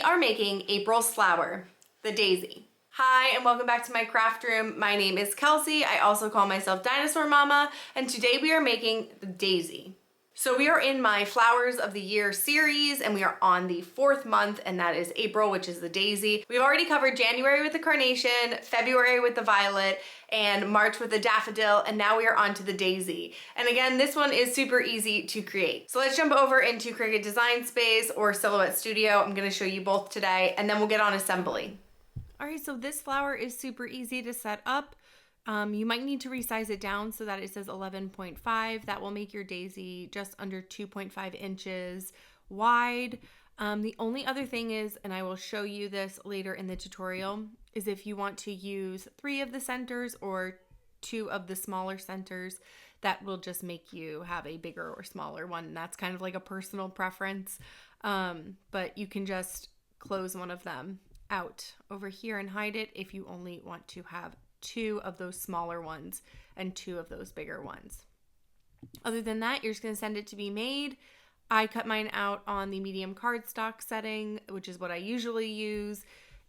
are making April's flower, the daisy. Hi, and welcome back to my craft room. My name is Kelsey. I also call myself Dinosaur Mama, and today we are making the daisy. So we are in my Flowers of the Year series, and we are on the 4th month, and that is April, which is the daisy. We've already covered January with the carnation, February with the violet, and March with the daffodil, and now we are on to the daisy. And again, this one is super easy to create. So let's jump over into Cricut Design Space or Silhouette Studio. I'm gonna show you both today, and then we'll get on assembly. All right, so this flower is super easy to set up. You might need to resize it down so that it says 11.5. That will make your daisy just under 2.5 inches wide. The only other thing is, and I will show you this later in the tutorial, is if you want to use 3 of the centers or 2 of the smaller centers, that will just make you have a bigger or smaller one. That's kind of like a personal preference, but you can just close one of them out over here and hide it if you only want to have 2 of those smaller ones and 2 of those bigger ones. Other than that, you're just going to send it to be made. I cut mine out on the medium cardstock setting, which is what I usually use,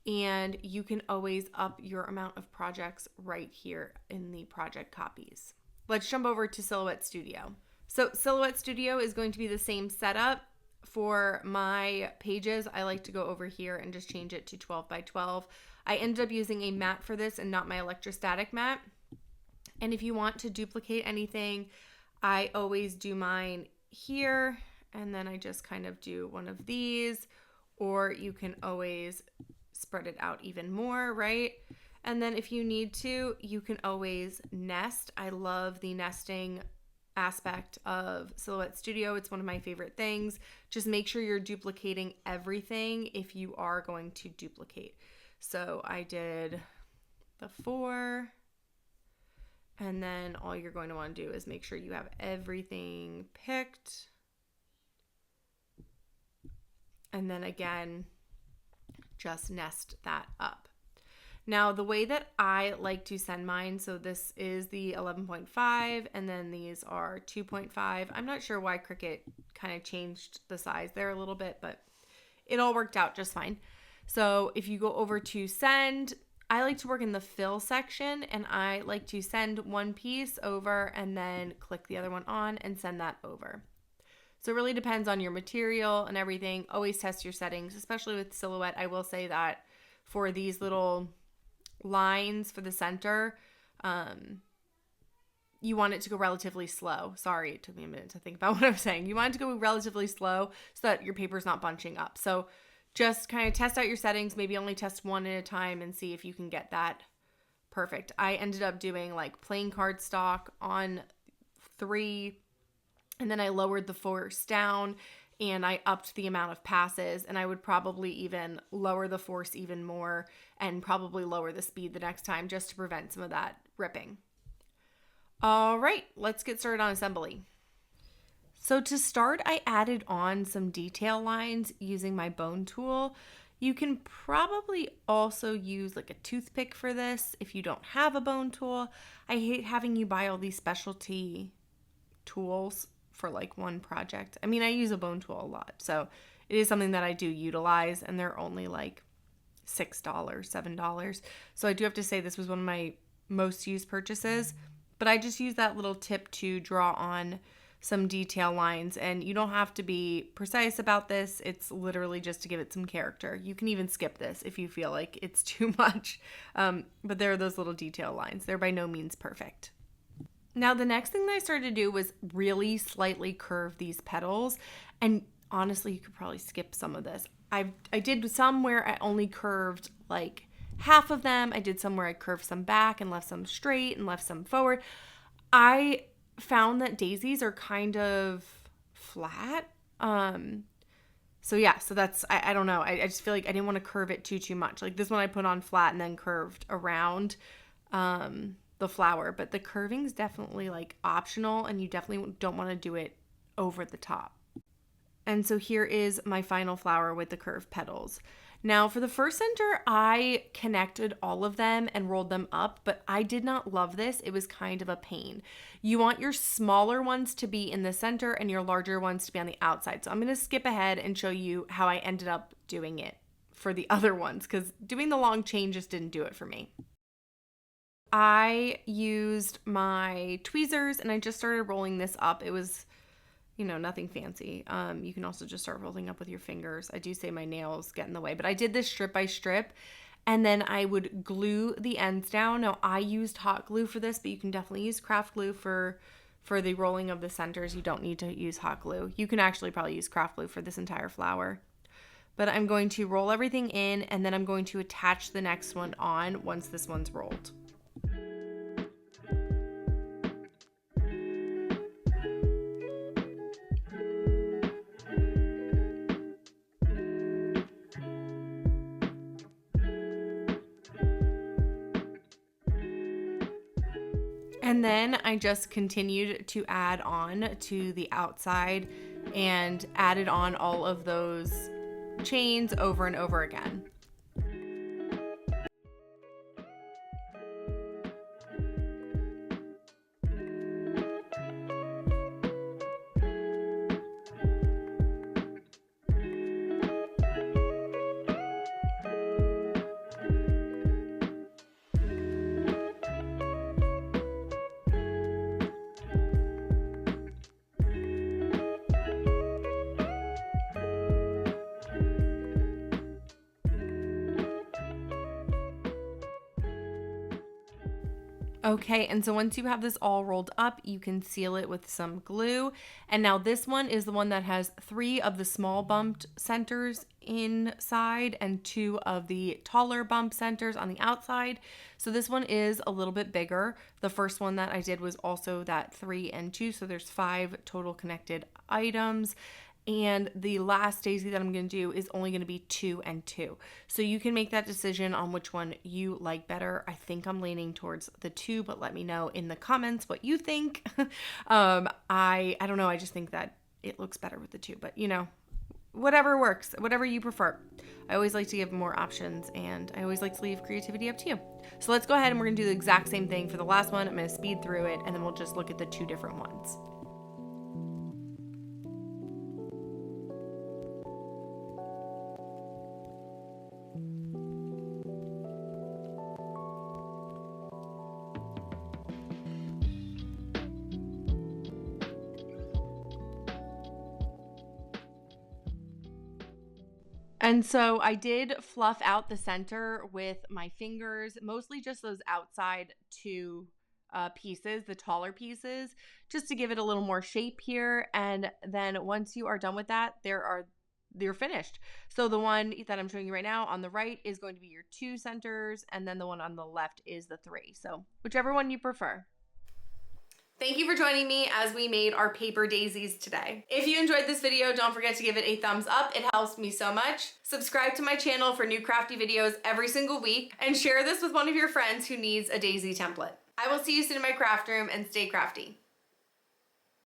and you can always up your amount of projects right here in the project copies. Let's jump over to Silhouette Studio. So Silhouette Studio is going to be the same setup. For my pages, I like to go over here and just change it to 12 by 12. I ended up using a mat for this and not my electrostatic mat. And if you want to duplicate anything, I always do mine here, and then I just kind of do one of these, or you can always spread it out even more, right? And then if you need to, you can always nest. I love the nesting aspect of Silhouette Studio. It's one of my favorite things. Just make sure you're duplicating everything if you are going to duplicate. So I did the 4, and then all you're going to want to do is make sure you have everything picked. And then again, just nest that up. Now, the way that I like to send mine, so this is the 11.5, and then these are 2.5. I'm not sure why Cricut kind of changed the size there a little bit, but it all worked out just fine. So if you go over to send, I like to work in the fill section, and I like to send one piece over and then click the other one on and send that over. So it really depends on your material and everything. Always test your settings, especially with Silhouette. I will say that for these little lines for the center, you want it to go relatively slow. Sorry, it took me a minute to think about what I was saying. You want it to go relatively slow so that your paper's not bunching up. So just kind of test out your settings, maybe only test one at a time and see if you can get that perfect. I ended up doing like plain cardstock on 3, and then I lowered the force down and I upped the amount of passes, and I would probably even lower the force even more and probably lower the speed the next time just to prevent some of that ripping. All right, let's get started on assembly. So to start, I added on some detail lines using my bone tool. You can probably also use like a toothpick for this if you don't have a bone tool. I hate having you buy all these specialty tools for like one project. I mean, I use a bone tool a lot, so it is something that I do utilize, and they're only like $6, $7. So I do have to say this was one of my most used purchases, but I just use that little tip to draw on some detail lines, and you don't have to be precise about this. It's literally just to give it some character. You can even skip this if you feel like it's too much, but there are those little detail lines. They're by no means perfect. Now, the next thing that I started to do was really slightly curve these petals, and honestly, you could probably skip some of this. I did some where I only curved like half of them. I did some where I curved some back and left some straight and left some forward. I found that daisies are kind of flat. So that's, I don't know. I just feel like I didn't want to curve it too much. Like this one I put on flat and then curved around the flower, but the curving's definitely like optional, and you definitely don't want to do it over the top. And so here is my final flower with the curved petals. Now for the first center, I connected all of them and rolled them up, but I did not love this. It was kind of a pain. You want your smaller ones to be in the center and your larger ones to be on the outside. So I'm going to skip ahead and show you how I ended up doing it for the other ones because doing the long chain just didn't do it for me. I used my tweezers and I just started rolling this up. It was, nothing fancy. You can also just start rolling up with your fingers. I do say my nails get in the way, but I did this strip by strip and then I would glue the ends down. Now I used hot glue for this, but you can definitely use craft glue for the rolling of the centers. You don't need to use hot glue. You can actually probably use craft glue for this entire flower. But I'm going to roll everything in and then I'm going to attach the next one on once this one's rolled. And then I just continued to add on to the outside and added on all of those chains over and over again. Okay, and so once you have this all rolled up, you can seal it with some glue. And now this one is the one that has 3 of the small bumped centers inside and 2 of the taller bump centers on the outside. So this one is a little bit bigger. The first one that I did was also that 3 and 2, so there's 5 total connected items. And the last daisy that I'm going to do is only going to be 2 and 2. So you can make that decision on which one you like better. I think I'm leaning towards the 2, but let me know in the comments what you think. I don't know. I just think that it looks better with the 2, but whatever works, whatever you prefer. I always like to give more options and I always like to leave creativity up to you. So let's go ahead and we're going to do the exact same thing for the last one. I'm going to speed through it and then we'll just look at the 2 different ones. And so I did fluff out the center with my fingers, mostly just those outside 2 pieces, the taller pieces, just to give it a little more shape here. And then once you are done with that, they're finished. So the one that I'm showing you right now on the right is going to be your 2 centers, and then the one on the left is the 3. So whichever one you prefer. Thank you for joining me as we made our paper daisies today. If you enjoyed this video, don't forget to give it a thumbs up. It helps me so much. Subscribe to my channel for new crafty videos every single week and share this with one of your friends who needs a daisy template. I will see you soon in my craft room and stay crafty.